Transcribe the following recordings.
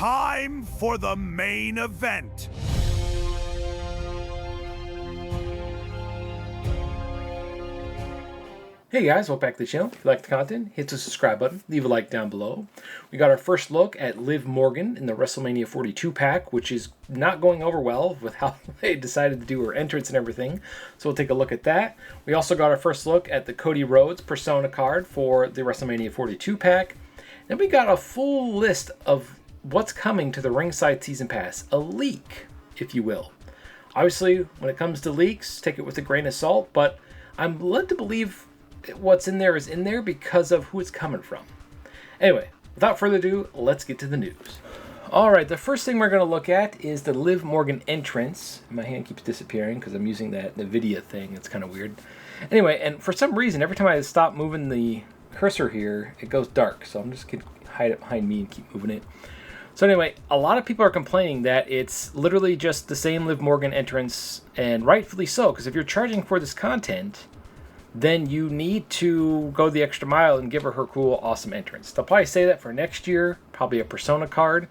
time for the main event. Hey guys, welcome back to the channel. If you like the content, hit the subscribe button, leave a like down below. We got our first look at Liv Morgan in the WrestleMania 42 pack, which is not going over well with how they decided to do her entrance and everything. So we'll take a look at that. We also got our first look at the Cody Rhodes Persona card for the WrestleMania 42 pack. Then we got a full list of what's coming to the Ringside Season Pass. A leak, if you will. Obviously, when it comes to leaks, take it with a grain of salt, but I'm led to believe what's in there is in there because of who it's coming from. Anyway, without further ado, let's get to the news. Alright, the first thing we're going to look at is the Liv Morgan entrance. My hand keeps disappearing because I'm using that NVIDIA thing. It's kind of weird. Anyway, and for some reason, every time I stop moving the cursor here, it goes dark. So I'm just going to hide it behind me and keep moving it. So anyway, a lot of people are complaining that it's literally just the same Liv Morgan entrance, and rightfully so, because if you're charging for this content, then you need to go the extra mile and give her cool, awesome entrance. They'll probably say that for next year, probably a Persona card.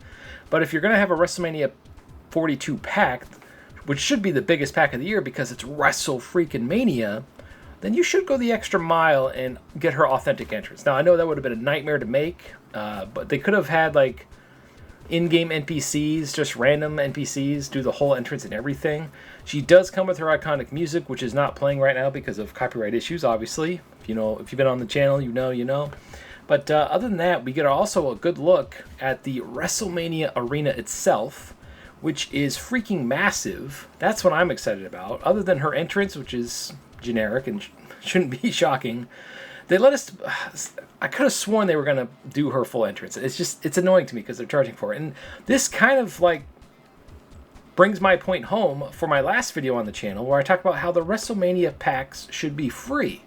But if you're going to have a WrestleMania 42 pack, which should be the biggest pack of the year because it's Wrestle Freaking Mania, then you should go the extra mile and get her authentic entrance. Now, I know that would have been a nightmare to make, but they could have had, like, in-game NPCs, just random NPCs, do the whole entrance and everything. She does come with her iconic music, which is not playing right now because of copyright issues, obviously. If you've been on the channel, you know. But other than that, we get also a good look at the WrestleMania arena itself, which is freaking massive. That's what I'm excited about. Other than her entrance, which is generic and shouldn't be shocking, they let us. I could have sworn they were going to do her full entrance. It's annoying to me because they're charging for it. And this kind of like brings my point home for my last video on the channel where I talk about how the WrestleMania packs should be free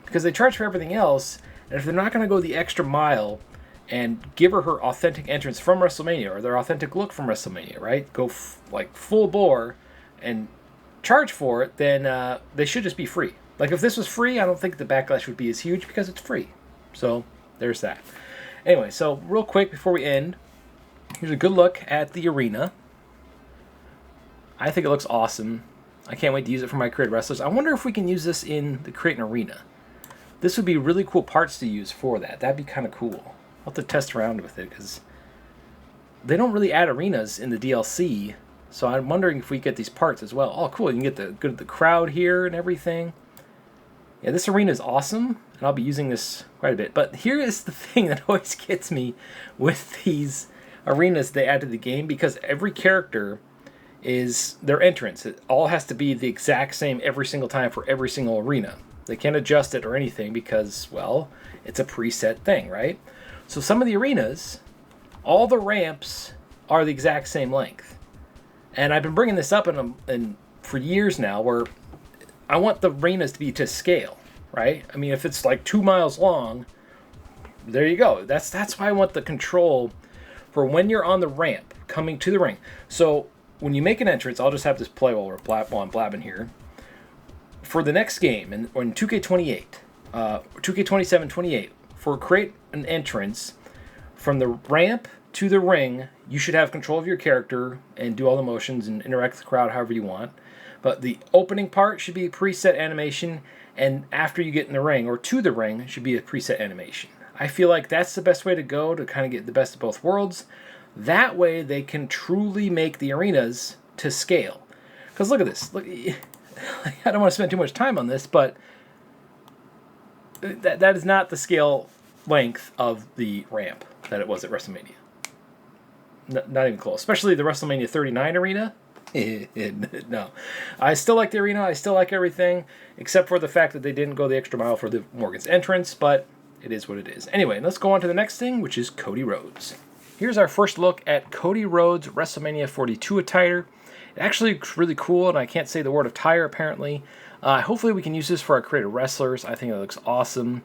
because they charge for everything else. And if they're not going to go the extra mile and give her authentic entrance from WrestleMania or their authentic look from WrestleMania, right? Go like full bore and charge for it, then they should just be free. Like if this was free, I don't think the backlash would be as huge because it's free. So there's that. Anyway, so real quick before we end, here's a good look at the arena. I think it looks awesome. I can't wait to use it for my created wrestlers. I wonder if we can use this in the Create an Arena. This would be really cool parts to use for that. That'd be kind of cool. I'll have to test around with it because they don't really add arenas in the DLC. So I'm wondering if we get these parts as well. Oh, cool. You can get the crowd here and everything. Yeah, this arena is awesome, and I'll be using this quite a bit. But here is the thing that always gets me with these arenas they add to the game, because every character is their entrance. It all has to be the exact same every single time for every single arena. They can't adjust it or anything because, well, it's a preset thing, right? So some of the arenas, all the ramps are the exact same length. And I've been bringing this up for years now where I want the arenas to be to scale, right? I mean, if it's like 2 miles long, there you go. That's why I want the control for when you're on the ramp coming to the ring. So when you make an entrance, I'll just have this play while I'm blabbing here. For the next game, in 2K28, 2K27 28, for create an entrance from the ramp to the ring, you should have control of your character and do all the motions and interact with the crowd however you want. But the opening part should be a preset animation, and after you get in the ring or to the ring, it should be a preset animation. I feel like that's the best way to go to kind of get the best of both worlds. That way they can truly make the arenas to scale. Because look at this. Look, I don't want to spend too much time on this, but that is not the scale length of the ramp that it was at WrestleMania. Not even close. Especially the WrestleMania 39 arena. No. I still like the arena. I still like everything, except for the fact that they didn't go the extra mile for the Morgan's entrance, but it is what it is. Anyway, let's go on to the next thing, which is Cody Rhodes. Here's our first look at Cody Rhodes' WrestleMania 42 attire. It actually looks really cool, and I can't say the word attire, apparently. Hopefully we can use this for our creative wrestlers. I think it looks awesome.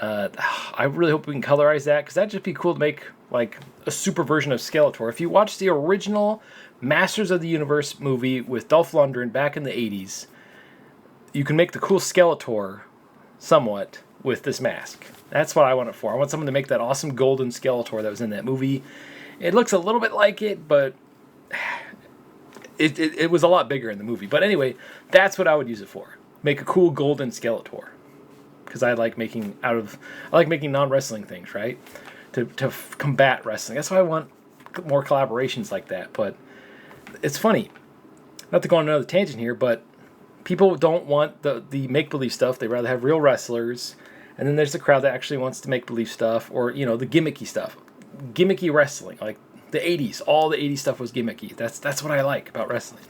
I really hope we can colorize that, because that'd just be cool to make like a super version of Skeletor. If you watch the original Masters of the Universe movie with Dolph Lundgren back in the 80s, you can make the cool Skeletor somewhat with this mask. That's what I want it for. I want someone to make that awesome golden Skeletor that was in that movie. It looks a little bit like it, but it was a lot bigger in the movie. But anyway, that's what I would use it for. Make a cool golden Skeletor. Because I like making non-wrestling things, right? To combat wrestling. That's why I want more collaborations like that. But it's funny. Not to go on another tangent here, but people don't want the make-believe stuff. They rather have real wrestlers. And then there's the crowd that actually wants to make-believe stuff, or, you know, the gimmicky stuff. Gimmicky wrestling, like the 80s. All the 80s stuff was gimmicky. That's what I like about wrestling.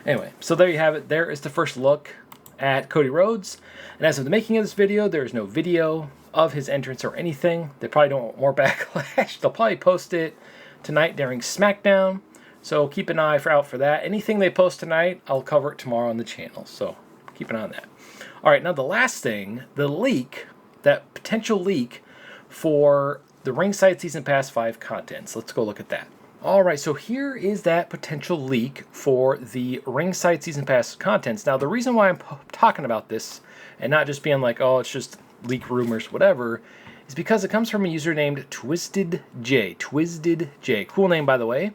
Anyway, so there you have it. There is the first look at Cody Rhodes. And as of the making of this video, there is no video of his entrance or anything. They probably don't want more backlash. They'll probably post it tonight during SmackDown. So keep an eye out for that. Anything they post tonight, I'll cover it tomorrow on the channel. So keep an eye on that. All right, now the last thing, the leak, that potential leak for the Ringside Season Pass 5 content. So let's go look at that. All right, so here is that potential leak for the Ringside Season Pass contents. Now, the reason why I'm talking about this and not just being like, oh, it's just leak rumors, whatever, is because it comes from a user named Twisted J. Twisted J. Cool name, by the way.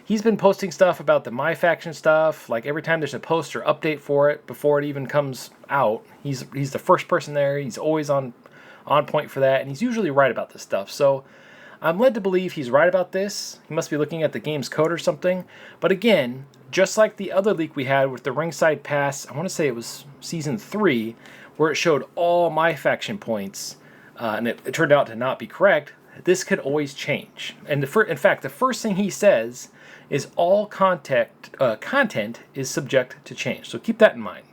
He's been posting stuff about the My Faction stuff. Like every time there's a post or update for it before it even comes out, he's the first person there. He's always on point for that, and he's usually right about this stuff. So I'm led to believe he's right about this. He must be looking at the game's code or something. But again, just like the other leak we had with the Ringside Pass, I want to say it was Season 3, where it showed all My Faction points, and it turned out to not be correct, this could always change. And in fact, the first thing he says is all content is subject to change. So keep that in mind.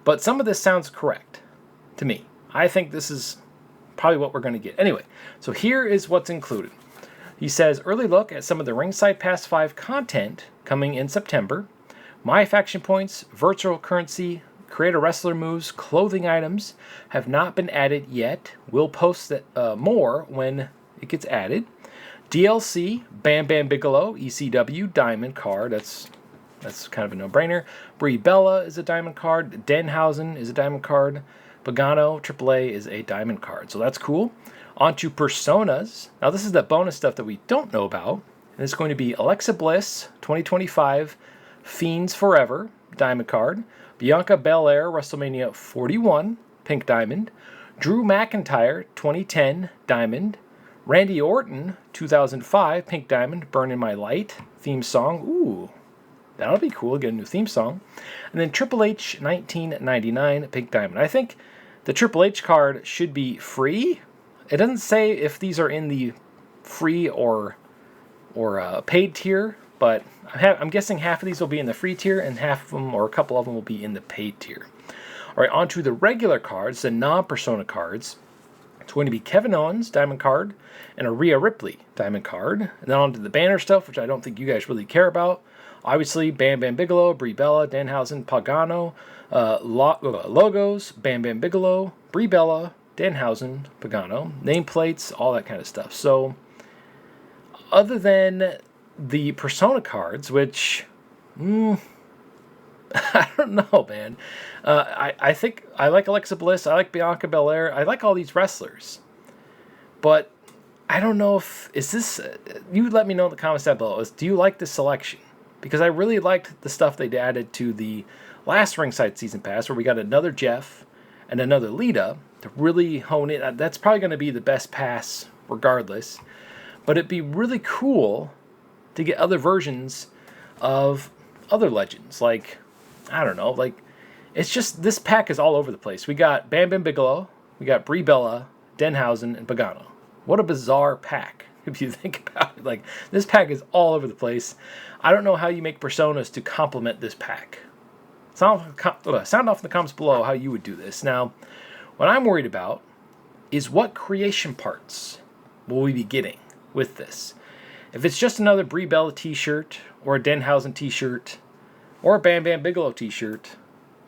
But some of this sounds correct to me. I think this is probably what we're going to get. Anyway, so here is what's included. He says, early look at some of the Ringside Pass 5 content coming in September. My Faction points, virtual currency, creator wrestler moves, clothing items have not been added yet. We'll post that, more when it gets added. DLC, Bam Bam Bigelow, ECW, Diamond card. That's kind of a no-brainer. Brie Bella is a Diamond card. Denhausen is a Diamond card. Pagano, AAA, is a Diamond card. So that's cool. On to Personas. Now this is the bonus stuff that we don't know about. And it's going to be Alexa Bliss, 2025, Fiends Forever, Diamond card. Bianca Belair, WrestleMania 41, Pink Diamond. Drew McIntyre, 2010, Diamond. Randy Orton, 2005, Pink Diamond, Burning My Light, theme song. Ooh, that'll be cool, get a new theme song. And then Triple H, 1999, Pink Diamond. I think the Triple H card should be free. It doesn't say if these are in the free or paid tier, but I'm guessing half of these will be in the free tier and half of them, or a couple of them, will be in the paid tier. All right, on to the regular cards, the non-Persona cards. It's going to be Kevin Owens, Diamond card, and a Rhea Ripley, Diamond card. And then on to the banner stuff, which I don't think you guys really care about. Obviously, Bam Bam Bigelow, Brie Bella, Danhausen, Pagano, logos, Bam Bam Bigelow, Brie Bella, Danhausen, Pagano, nameplates, all that kind of stuff. So, other than the Persona cards, which, I don't know, man. I think I like Alexa Bliss. I like Bianca Belair. I like all these wrestlers. But I don't know if... Is this... You let me know in the comments down below. Do you like this selection? Because I really liked the stuff they added to the last Ringside Season Pass, where we got another Jeff and another Lita to really hone in. That's probably going to be the best pass regardless. But it'd be really cool to get other versions of other legends. Like... I don't know, like, it's just, this pack is all over the place. We got Bam Bam Bigelow, we got Brie Bella, Denhausen, and Pagano. What a bizarre pack, if you think about it. Like, this pack is all over the place. I don't know how you make Personas to complement this pack. Sound off in the comments below how you would do this. Now, what I'm worried about is what creation parts will we be getting with this. If it's just another Brie Bella t-shirt, or a Denhausen t-shirt, or a Bam Bam Bigelow t-shirt,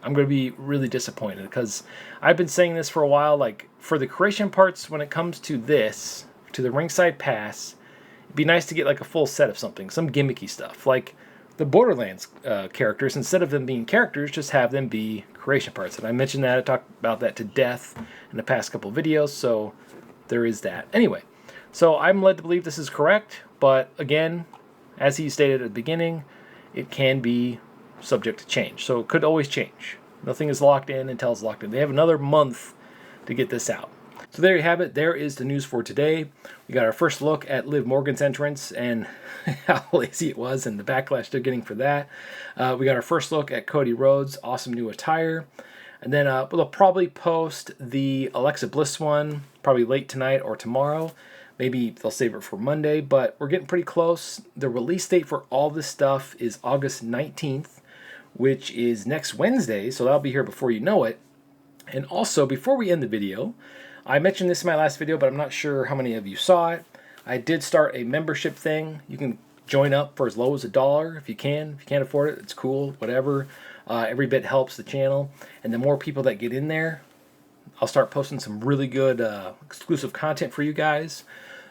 I'm going to be really disappointed, because I've been saying this for a while, like, for the creation parts when it comes to this, to the Ringside Pass, it'd be nice to get like a full set of something, some gimmicky stuff. Like, the Borderlands characters, instead of them being characters, just have them be creation parts. And I mentioned that, I talked about that to death in the past couple videos, so there is that. Anyway, so I'm led to believe this is correct, but again, as he stated at the beginning, it can be subject to change. So it could always change. Nothing is locked in until it's locked in. They have another month to get this out. So there you have it. There is the news for today. We got our first look at Liv Morgan's entrance and how lazy it was and the backlash they're getting for that. We got our first look at Cody Rhodes' awesome new attire. And then we'll probably post the Alexa Bliss one probably late tonight or tomorrow. Maybe they'll save it for Monday, but we're getting pretty close. The release date for all this stuff is August 19th, which is next Wednesday, so that'll be here before you know it. And also, before we end the video, I mentioned this in my last video, but I'm not sure how many of you saw it. I did start a membership thing. You can join up for as low as $1 if you can. If you can't afford it, it's cool, whatever. Every bit helps the channel. And the more people that get in there, I'll start posting some really good exclusive content for you guys.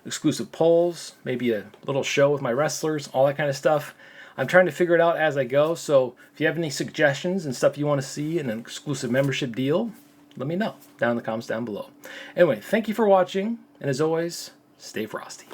Exclusive polls, maybe a little show with my wrestlers, all that kind of stuff. I'm trying to figure it out as I go, so if you have any suggestions and stuff you want to see in an exclusive membership deal, let me know down in the comments down below. Anyway, thank you for watching, and as always, stay frosty.